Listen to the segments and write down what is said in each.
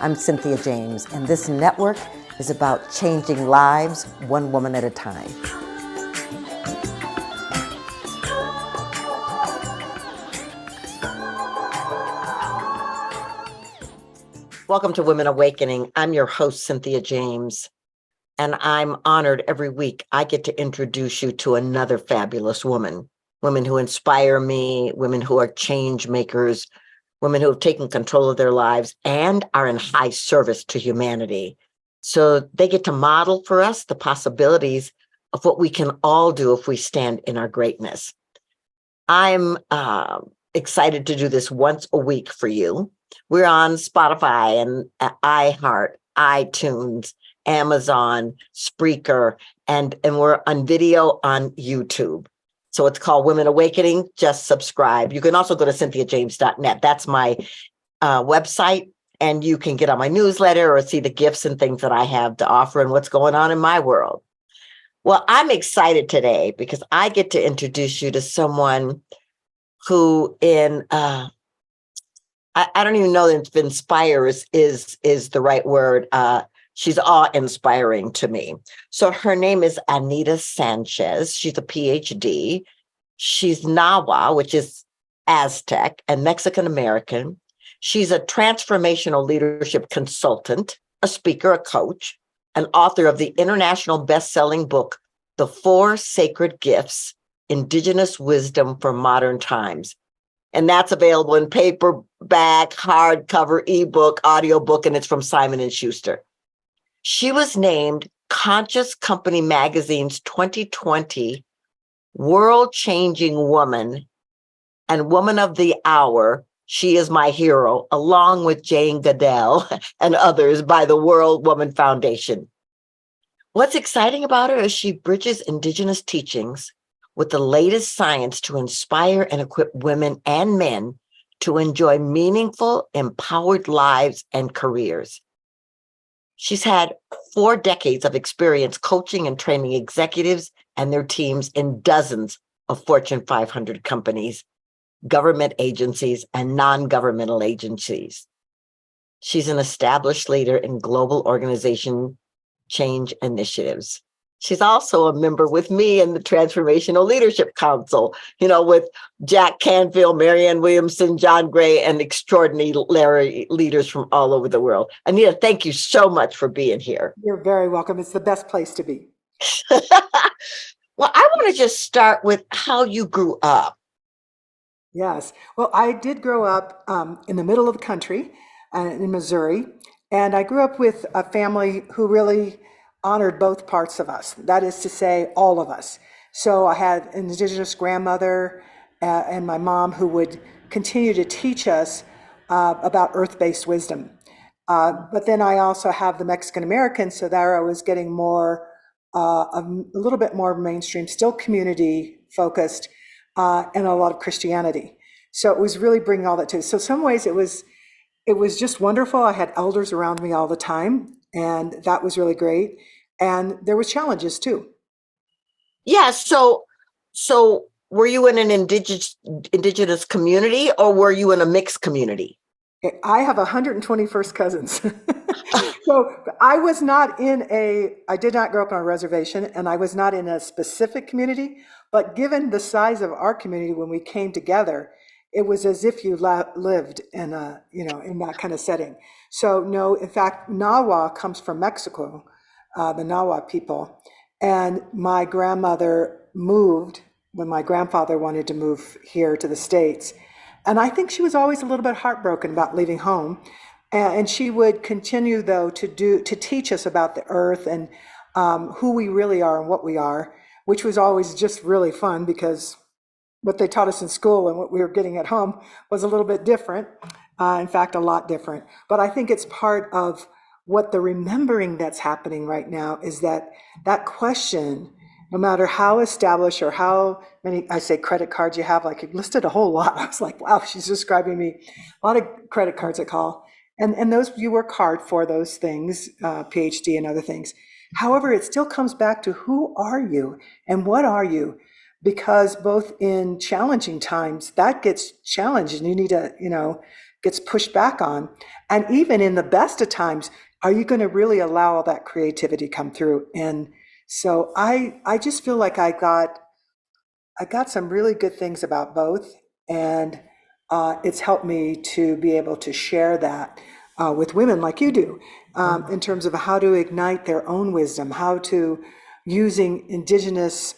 I'm Cynthia James, and this network is about changing lives one woman at a time. Welcome to Women Awakening. I'm your host, Cynthia James, and I'm honored every week I get to introduce you to another fabulous woman, women who inspire me, women who are change makers, women who have taken control of their lives and are in high service to humanity. So they get to model for us the possibilities of what we can all do if we stand in our greatness. I'm excited to do this once a week for you. We're on Spotify and iHeart, iTunes, Amazon, Spreaker, and we're on video on YouTube. So it's called Women Awakening. Just subscribe. You can also go to cynthiajames.net. That's my website, and you can get on my newsletter or see the gifts and things that I have to offer and what's going on in my world. Well, I'm excited today because I get to introduce you to someone who I don't even know if inspire is the right word. She's awe-inspiring to me. So her name is Anita Sanchez. She's a PhD. She's Nahua, which is Aztec and Mexican-American. She's a transformational leadership consultant, a speaker, a coach, an author of the international best-selling book, The Four Sacred Gifts, Indigenous Wisdom for Modern Times. And that's available in paperback, hardcover, ebook, audiobook, and it's from Simon & Schuster. She was named Conscious Company Magazine's 2020 World-Changing Woman and Woman of the Hour. She is my hero, along with Jane Goodell and others by the World Woman Foundation. What's exciting about her is she bridges Indigenous teachings with the latest science to inspire and equip women and men to enjoy meaningful, empowered lives and careers. She's had 4 decades of experience coaching and training executives and their teams in dozens of Fortune 500 companies, government agencies, and non-governmental agencies. She's an established leader in global organization change initiatives. She's also a member with me in the Transformational Leadership Council, with Jack Canfield, Marianne Williamson, John Gray, and extraordinary leaders from all over the world. Anita, thank you so much for being here. You're very welcome. It's the best place to be. Well, I want to just start with how you grew up. Yes. Well, I did grow up in the middle of the country in Missouri, and I grew up with a family who really honored both parts of us. That is to say, all of us. So I had an Indigenous grandmother and my mom who would continue to teach us about earth-based wisdom. But then I also have the Mexican American, so there I was getting more, a little bit more mainstream, still community focused, and a lot of Christianity. So it was really bringing all that to. So some ways it was just wonderful. I had elders around me all the time, and that was really great. And there were challenges too. Yeah. So were you in an indigenous community, or were you in a mixed community? I have 121st cousins. So I did not grow up on a reservation, and I was not in a specific community, but given the size of our community when we came together, it was as if you lived in in that kind of setting. So no, in fact, Nahua comes from Mexico, the Nahua people. And my grandmother moved when my grandfather wanted to move here to the States. And I think she was always a little bit heartbroken about leaving home. And she would continue, though, to teach us about the earth and who we really are and what we are, which was always just really fun because what they taught us in school and what we were getting at home was a little bit different. In fact, a lot different. But I think it's part of what the remembering that's happening right now is that question, no matter how established or how many, I say credit cards you have, like you listed a whole lot. I was like, wow, she's describing me. A lot of credit cards I call. And those, you work hard for those things, PhD and other things. However, it still comes back to who are you and what are you? Because both in challenging times, that gets challenged and you need to, gets pushed back on. And even in the best of times, are you going to really allow all that creativity come through? And so I just feel like I got some really good things about both, and it's helped me to be able to share that with women like you do, in terms of how to ignite their own wisdom, how to using indigenous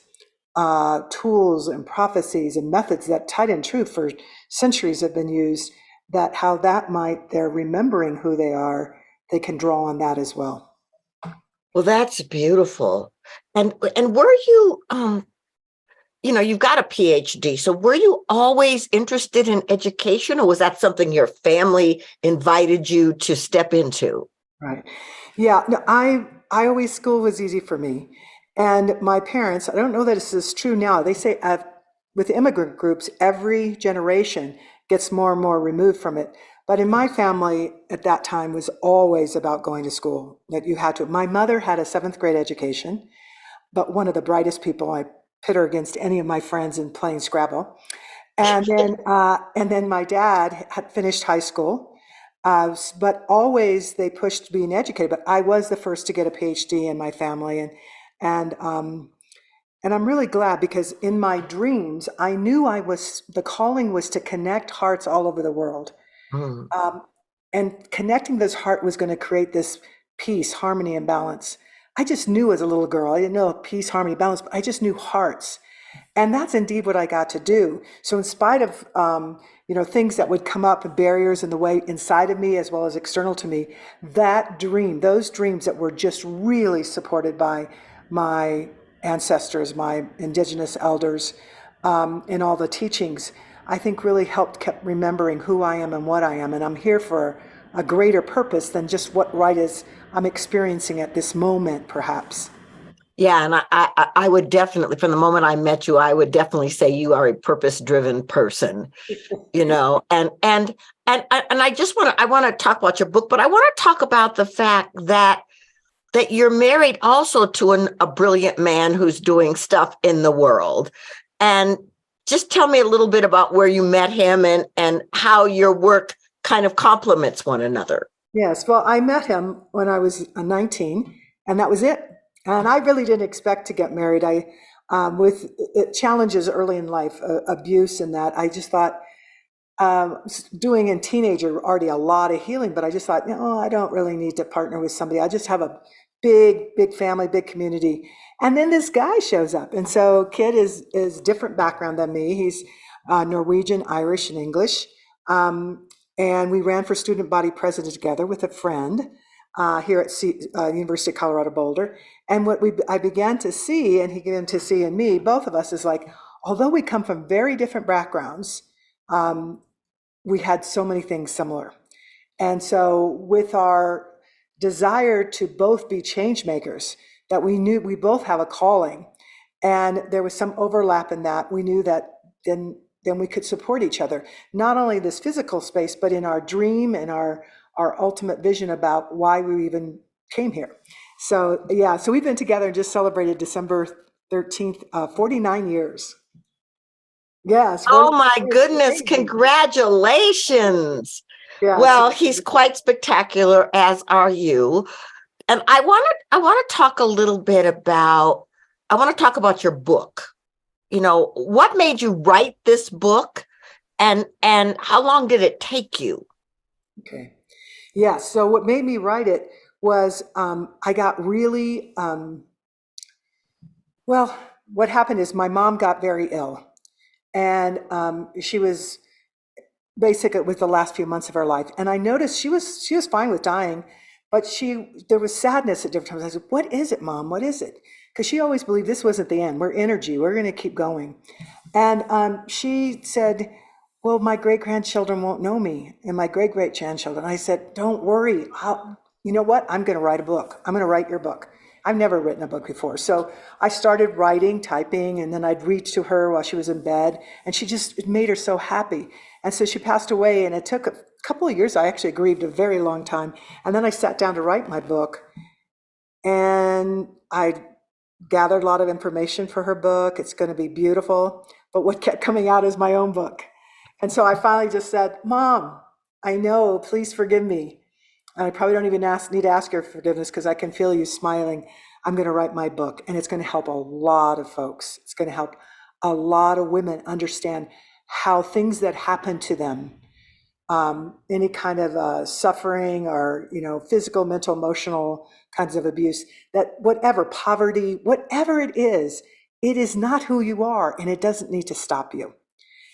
tools and prophecies and methods that tied in truth for centuries have been used, that how that might, they're remembering who they are, they can draw on that as well. Well, that's beautiful. And were you you've got a PhD. So were you always interested in education, or was that something your family invited you to step into? Right. Yeah, no, I always, school was easy for me. And my parents, I don't know that this is true now. They say with immigrant groups, every generation gets more and more removed from it. But in my family at that time was always about going to school, that you had to. My mother had a seventh grade education, but one of the brightest people. I pit her against any of my friends in playing Scrabble. And then my dad had finished high school, but always they pushed being educated. But I was the first to get a PhD in my family, and and I'm really glad, because in my dreams I knew the calling was to connect hearts all over the world, Hmm. um, and connecting this heart was going to create this peace, harmony, and balance. I just knew as a little girl. I didn't know peace, harmony, balance, but I just knew hearts. And that's indeed what I got to do. So in spite of things that would come up, barriers in the way inside of me as well as external to me, those dreams that were just really supported by my ancestors, my indigenous elders, and all the teachings, I think really kept remembering who I am and what I am. And I'm here for a greater purpose than just what right is I'm experiencing at this moment, perhaps. Yeah, and I would definitely, from the moment I met you, I would definitely say you are a purpose-driven person. And I want to talk about your book, but I want to talk about the fact that you're married also to a brilliant man who's doing stuff in the world. And just tell me a little bit about where you met him and how your work kind of complements one another. Yes, well, I met him when I was 19, and that was it. And I really didn't expect to get married. With challenges early in life, abuse and that, I just thought, doing in teenager already a lot of healing, but I just thought, no, I don't really need to partner with somebody. I just have a big family, big community. And then this guy shows up. And so Kid is different background than me. He's Norwegian, Irish, and English. And we ran for student body president together with a friend here at University of Colorado Boulder. And what I began to see, and he began to see in me, both of us, is like, although we come from very different backgrounds, um, we had so many things similar. And so with our desire to both be change makers, that we knew we both have a calling, and there was some overlap in that. We knew that then we could support each other, not only this physical space, but in our dream and our ultimate vision about why we even came here. So yeah, so we've been together and just celebrated December 13th, 49 years. Yes, Oh 49 my years, goodness, crazy. congratulations. Yes. Well, he's quite spectacular, as are you. And I want to talk a little bit about I want to talk about your book. What made you write this book, and how long did it take you? Okay. Yeah. So what made me write it was I got really, well, what happened is my mom got very ill, and she was basically with the last few months of her life. And I noticed she was fine with dying, but there was sadness at different times. I said, "What is it, Mom? What is it?" Because she always believed this wasn't the end. We're energy. We're going to keep going. And she said, "Well, my great grandchildren won't know me, and my great great grandchildren." I said, "Don't worry. You know what? I'm going to write a book. I'm going to write your book." I've never written a book before. So I started writing, typing, and then I'd read to her while she was in bed. And it made her so happy. And so she passed away, and it took a couple of years. I actually grieved a very long time. And then I sat down to write my book, and I gathered a lot of information for her book. It's going to be beautiful. But what kept coming out is my own book. And so I finally just said, "Mom, I know, please forgive me. And I probably don't even need to ask your forgiveness because I can feel you smiling. I'm going to write my book, and it's going to help a lot of folks. It's going to help a lot of women understand how things that happen to them, any kind of suffering or, physical, mental, emotional kinds of abuse, that whatever, poverty, whatever it is not who you are, and it doesn't need to stop you.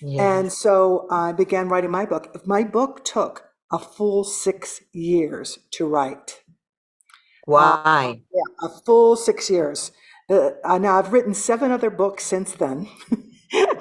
And Yes. so I began writing my book. My book took a full 6 years to write. Uh, Why? yeah, a full 6 years. Now I've written 7 other books since then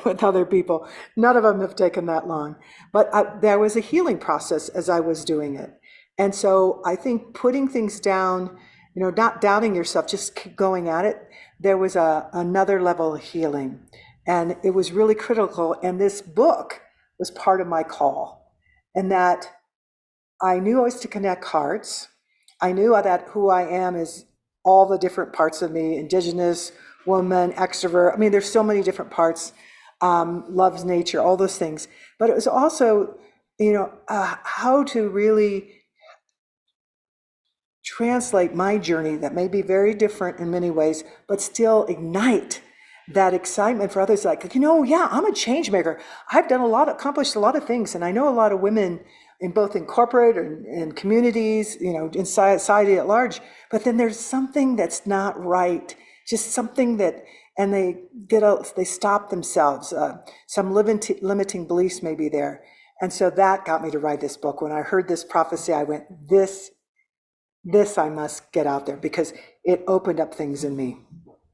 with other people. None of them have taken that long, but there was a healing process as I was doing it. And so I think putting things down, not doubting yourself, just keep going at it. There was another level of healing, and it was really critical. And this book was part of my call, and that I knew I was to connect hearts. I knew that who I am is all the different parts of me: indigenous, woman, extrovert. I mean, there's so many different parts, loves nature, all those things. But it was also, how to really translate my journey that may be very different in many ways, but still ignite that excitement for others. Like, yeah, I'm a change maker. I've done accomplished a lot of things. And I know a lot of women in both in corporate and in communities, in society at large, but then there's something that's not right. Just something that, and they stop themselves. Some limiting beliefs may be there. And so that got me to write this book. When I heard this prophecy, I went, this I must get out there, because it opened up things in me.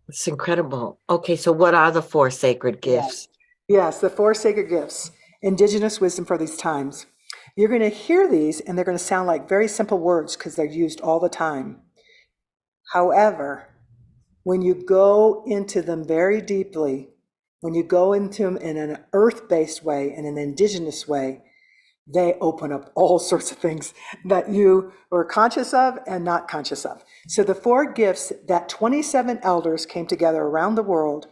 It's incredible. Okay, so what are the four sacred Yeah. gifts? Yes, the four sacred gifts, indigenous wisdom for these times. You're going to hear these, and they're going to sound like very simple words because they're used all the time. However, when you go into them very deeply, when you go into them in an earth-based way, in an indigenous way, they open up all sorts of things that you were conscious of and not conscious of. So the four gifts that 27 elders came together around the world,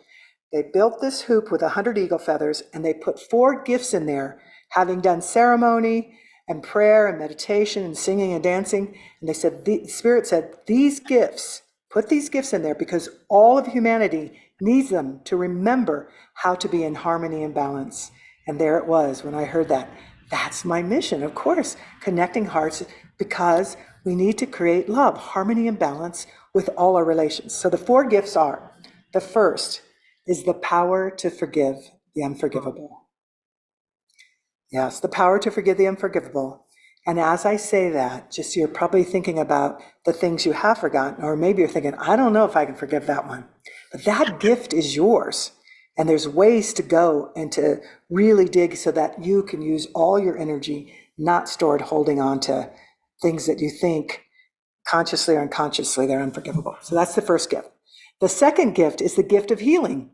they built this hoop with 100 eagle feathers, and they put four gifts in there, having done ceremony and prayer and meditation and singing and dancing. And they said, the Spirit said, put these gifts in there because all of humanity needs them to remember how to be in harmony and balance. And there it was when I heard that. That's my mission, of course, connecting hearts, because we need to create love, harmony, and balance with all our relations. So the four gifts are: the first is the power to forgive the unforgivable. Yes, the power to forgive the unforgivable. And as I say that, just you're probably thinking about the things you have forgotten, or maybe you're thinking, I don't know if I can forgive that one. But that gift is yours. And there's ways to go and to really dig so that you can use all your energy, not stored holding on to things that you think consciously or unconsciously they're unforgivable. So that's the first gift. The second gift is the gift of healing.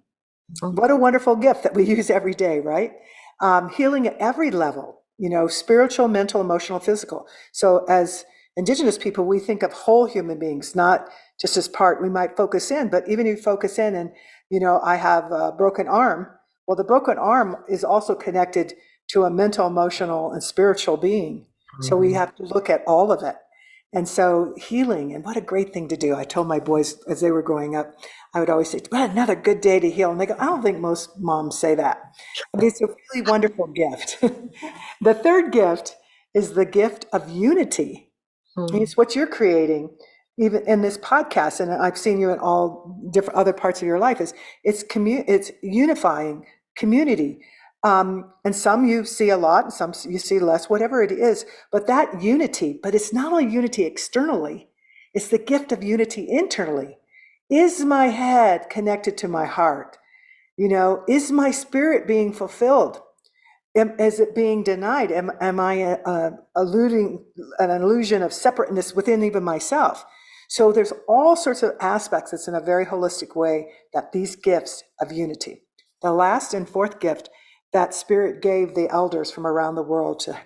What a wonderful gift that we use every day, right? Healing at every level, spiritual, mental, emotional, physical. So as indigenous people, we think of whole human beings, not just as part. We might focus in, but even if you focus in and, I have a broken arm. Well, the broken arm is also connected to a mental, emotional, and spiritual being. So we have to look at all of it. And so healing, and what a great thing to do. I told my boys as they were growing up, I would always say, what another good day to heal. And they go, I don't think most moms say that. But it's a really wonderful gift. The third gift is the gift of unity. It's what you're creating, even in this podcast, and I've seen you in all different other parts of your life. It's unifying community, and some you see a lot, and some you see less. Whatever it is, but that unity. But it's not only unity externally; it's the gift of unity internally. Is my head connected to my heart? Is my spirit being fulfilled? Is it being denied? Am I alluding an illusion of separateness within even myself? So there's all sorts of aspects. It's in a very holistic way that these gifts of unity. The last and fourth gift that Spirit gave the elders from around the world to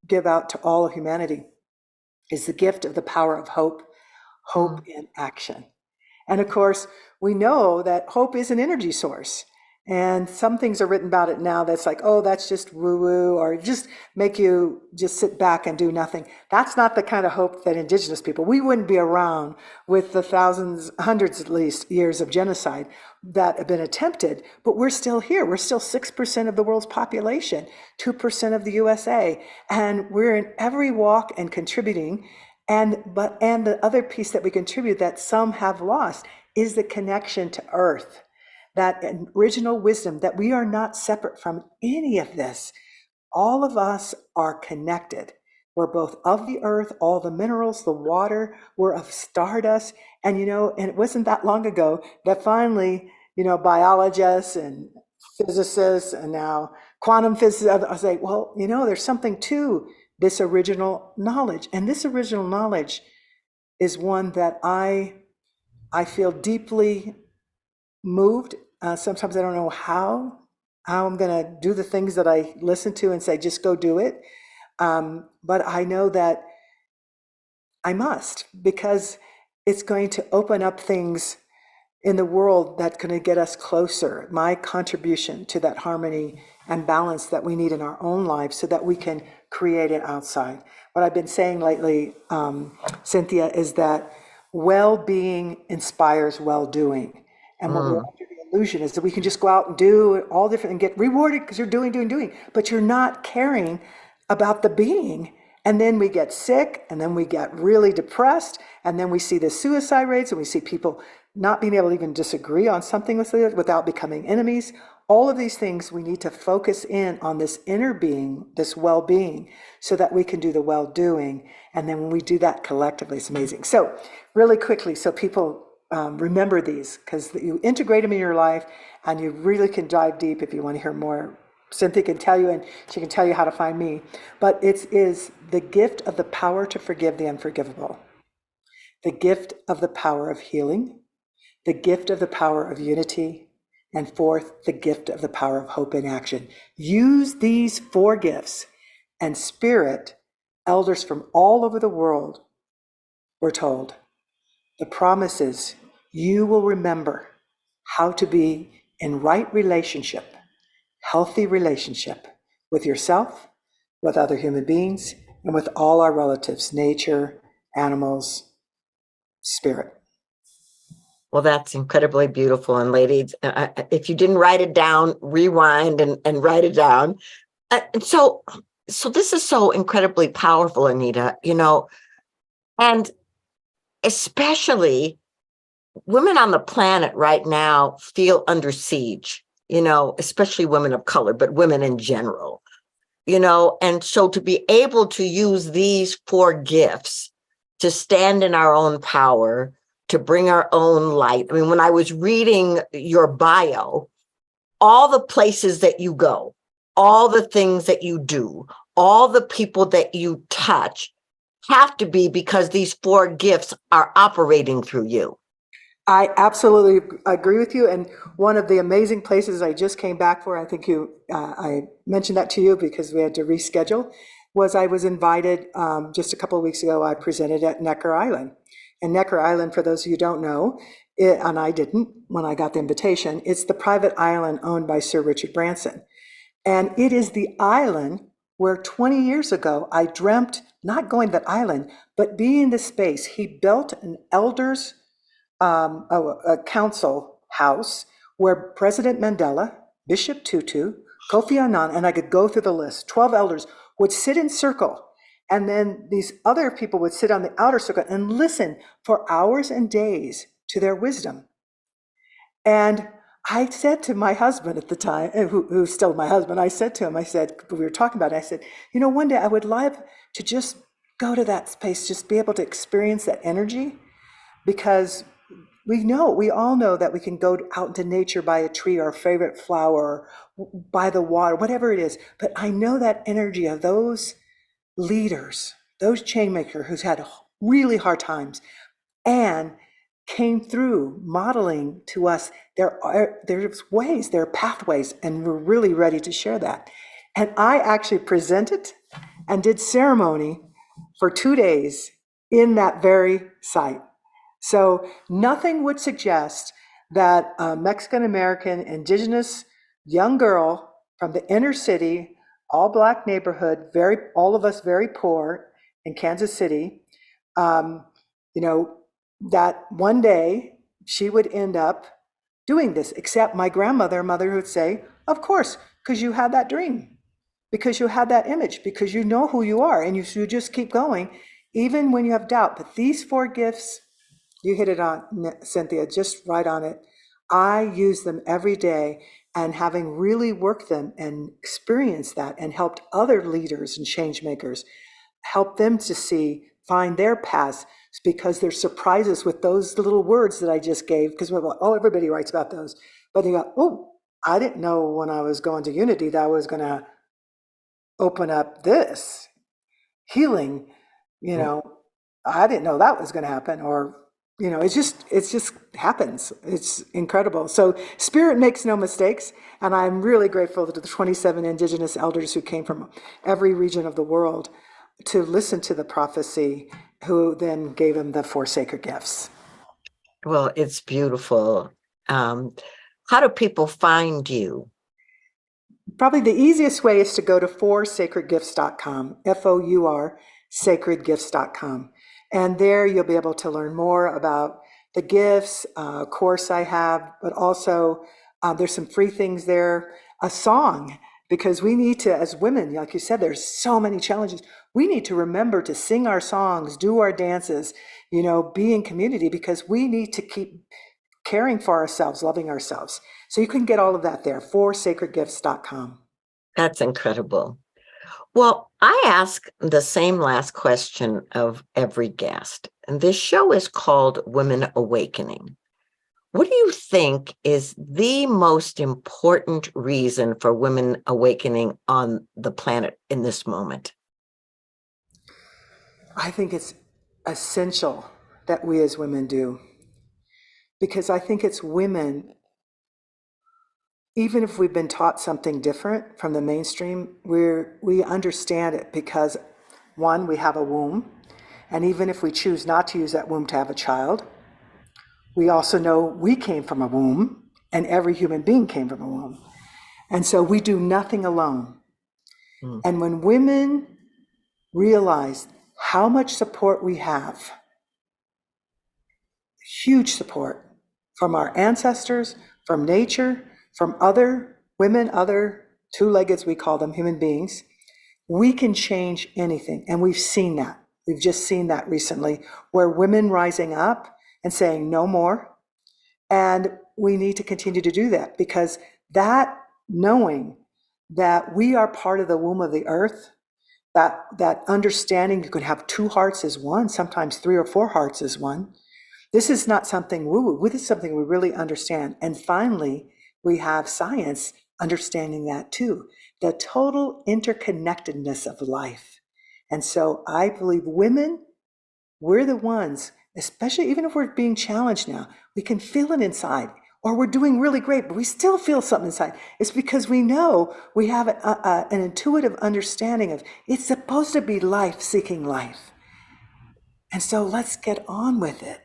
give out to all of humanity is the gift of the power of hope in action. And of course, we know that hope is an energy source. And some things are written about it now that's like, oh, that's just woo-woo, or just make you just sit back and do nothing. That's not the kind of hope that indigenous people, we wouldn't be around with the thousands, hundreds at least, years of genocide that have been attempted, but we're still here. We're still 6% of the world's population, 2% of the USA, and we're in every walk and contributing. And the other piece that we contribute that some have lost is the connection to Earth, that original wisdom, that we are not separate from any of this. All of us are connected. We're both of the earth, all the minerals, the water, we're of stardust. And, and it wasn't that long ago that finally, biologists and physicists and now quantum physicists, I say, well, there's something to this original knowledge. And this original knowledge is one that I feel deeply moved. Sometimes I don't know how I'm going to do the things that I listen to and say, just go do it. But I know that I must, because it's going to open up things in the world that's going to get us closer. My contribution to that harmony and balance that we need in our own lives so that we can create it outside. What I've been saying lately, Cynthia, is that well-being inspires well-doing. And what we're under the illusion is that we can just go out and do all different and get rewarded because you're doing, but you're not caring about the being. And then we get sick, and then we get really depressed, and then we see the suicide rates, and we see people not being able to even disagree on something without becoming enemies. All of these things, we need to focus in on this inner being, this well-being, so that we can do the well-doing. And then when we do that collectively, it's amazing. So really quickly, so people remember these, because you integrate them in your life, and you really can dive deep if you want to hear more. Cynthia can tell you, and she can tell you how to find me. But it is the gift of the power to forgive the unforgivable, the gift of the power of healing, the gift of the power of unity, and fourth, the gift of the power of hope in action. Use these 4 gifts, and spirit, elders from all over the world were told, the promise is you will remember how to be in right relationship, healthy relationship with yourself, with other human beings, and with all our relatives, nature, animals, spirit. Well, that's incredibly beautiful. And ladies, if you didn't write it down, rewind and write it down. So this is so incredibly powerful, Anita, and especially women on the planet right now feel under siege, especially women of color, but women in general, and so to be able to use these 4 gifts to stand in our own power, to bring our own light. I mean, when I was reading your bio, all the places that you go, all the things that you do, all the people that you touch have to be because these 4 gifts are operating through you. I absolutely agree with you. And one of the amazing places I just came back for, I think I mentioned that to you because we had to reschedule, was I was invited just a couple of weeks ago. I presented at Necker Island. And Necker Island, for those of you who don't know, and I didn't when I got the invitation, it's the private island owned by Sir Richard Branson. And it is the island where 20 years ago I dreamt, not going to that island, but being in the space. He built an elders a council house where President Mandela, Bishop Tutu, Kofi Annan, and I could go through the list, 12 elders would sit in circle. And then these other people would sit on the outer circle and listen for hours and days to their wisdom. And I said to my husband at the time, who's still my husband, I said to him, we were talking about it, I said, one day I would love to just go to that space, just be able to experience that energy, because we all know that we can go out into nature, by a tree, our favorite flower, by the water, whatever it is. But I know that energy of those leaders, those chain makers who's had really hard times and came through modeling to us there's ways, there are pathways, and we're really ready to share that. And I actually presented and did ceremony for 2 days in that very site. So nothing would suggest that Mexican American, indigenous young girl from the inner city, all black neighborhood, all of us very poor in Kansas City. Um, you know, that one day she would end up doing this, except my mother would say, of course, because you had that dream, because you had that image, because you know who you are, and you just keep going, even when you have doubt. But these four gifts, you hit it on, Cynthia, just right on it. I use them every day, and having really worked them and experienced that and helped other leaders and change makers, help them to find their paths, because there's surprises with those little words that I just gave, because we're like, oh, everybody writes about those. But they go, oh, I didn't know when I was going to Unity that I was going to open up this healing, you know, I didn't know that was going to happen. Or, it just happens. It's incredible. So spirit makes no mistakes. And I'm really grateful to the 27 indigenous elders who came from every region of the world to listen to the prophecy, who then gave him the four sacred gifts. Well, it's beautiful. How do people find you? Probably the easiest way is to go to foursacredgifts.com, FOUR, sacredgifts.com. And there you'll be able to learn more about the gifts, course I have, but also there's some free things there, a song, because we need to, as women, like you said, there's so many challenges. We need to remember to sing our songs, do our dances, be in community, because we need to keep caring for ourselves, loving ourselves. So you can get all of that there, foursacredgifts.com. That's incredible. Well, I ask the same last question of every guest, and this show is called Women Awakening. What do you think is the most important reason for women awakening on the planet in this moment? I think it's essential that we as women do, because I think it's women, even if we've been taught something different from the mainstream, we understand it because, one, we have a womb, and even if we choose not to use that womb to have a child, we also know we came from a womb, and every human being came from a womb. And so we do nothing alone. And when women realize how much support we have, huge support from our ancestors, from nature, from other women, other two-leggeds, we call them, human beings, we can change anything. And we've seen that. We've just seen that recently, where women rising up and saying no more. And we need to continue to do that, because that knowing that we are part of the womb of the earth, that understanding you can have two hearts as one, sometimes three or four hearts as one. This is not something woo-woo. This is something we really understand. And finally, we have science understanding that too, the total interconnectedness of life. And so I believe women, we're the ones, especially even if we're being challenged now, we can feel it inside, or we're doing really great, but we still feel something inside. It's because we know we have an intuitive understanding of it's supposed to be life seeking life. And so let's get on with it.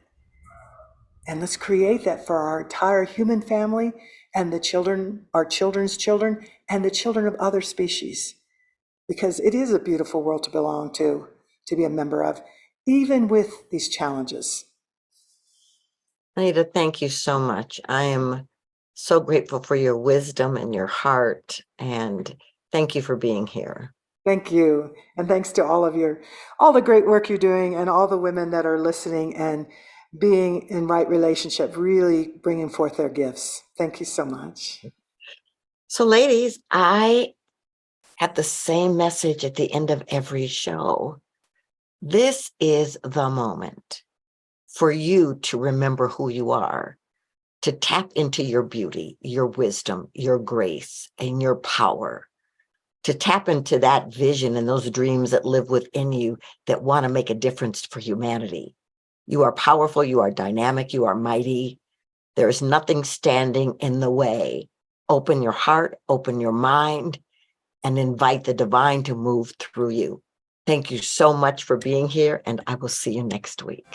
And let's create that for our entire human family and the children, our children's children, and the children of other species. Because it is a beautiful world to belong to be a member of, even with these challenges. Anita, thank you so much. I am so grateful for your wisdom and your heart, and thank you for being here. Thank you. And thanks to all the great work you're doing, and all the women that are listening and being in right relationship, really bringing forth their gifts. Thank you so much. So ladies, I have the same message at the end of every show. This is the moment for you to remember who you are, to tap into your beauty, your wisdom, your grace, and your power, to tap into that vision and those dreams that live within you that want to make a difference for humanity. You are powerful, you are dynamic, you are mighty. There is nothing standing in the way. Open your heart, open your mind, and invite the divine to move through you. Thank you so much for being here, and I will see you next week.